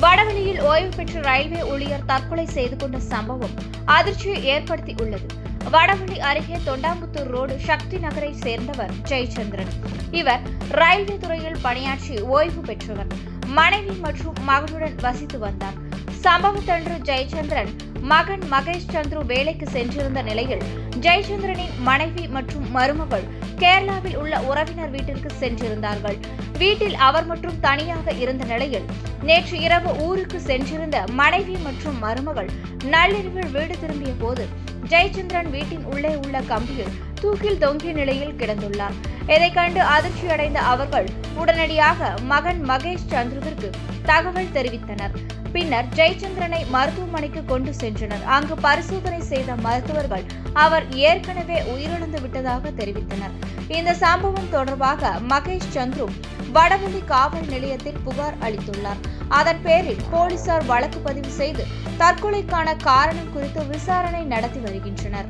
வடவள்ளியில் ஓய்வு பெற்ற ரயில்வே ஊழியர் தற்கொலை செய்து கொண்ட சம்பவம் அதிர்ச்சியை ஏற்படுத்தியுள்ளது. வடவள்ளி அருகே தொண்டாமுத்தூர் ரோடு சக்தி நகரை சேர்ந்தவர் ஜெயச்சந்திரன். இவர் ரயில்வே துறையில் பணியாற்றி ஓய்வு பெற்றவர். மனைவி மற்றும் மகனுடன் வசித்து வந்தார். சம்பவத்தன்று ஜெயச்சந்திரன் மகன் மகேஷ் சந்துரு வேலைக்கு சென்றிருந்த நிலையில் ஜெயச்சந்திரனின் மனைவி மற்றும் மருமகள் கேரளாவில் உள்ள உறவினர் வீட்டிற்கு சென்றிருந்தார்கள். வீட்டில் அவர் மற்றும் தனியாக இருந்த நிலையில் நேற்று இரவு ஊருக்கு சென்றிருந்த மனைவி மற்றும் மருமகள் நள்ளிரவில் வீடு திரும்பிய போது ஜெயச்சந்திரன் வீட்டின் உள்ளே உள்ள கம்பியில் தூக்கில் தொங்கிய நிலையில் கிடந்துள்ளார். இதை கண்டு அதிர்ச்சியடைந்த அவர்கள் உடனடியாக மகன் மகேஷ் சந்துருவிற்கு தகவல் தெரிவித்தனர். பின்னர் ஜெயச்சந்திரனை மருத்துவமனைக்கு கொண்டு சென்றனர். அங்கு பரிசோதனை செய்த மருத்துவர்கள் அவர் ஏற்கனவே உயிரிழந்து விட்டதாக தெரிவித்தனர். இந்த சம்பவம் தொடர்பாக மகேஷ் சந்துரு வடவள்ளி காவல் நிலையத்தில் புகார் அளித்துள்ளார். அதன் பேரில் போலீசார் வழக்கு பதிவு செய்து தற்கொலைக்கான காரணம் குறித்து விசாரணை நடத்தி வருகின்றனர்.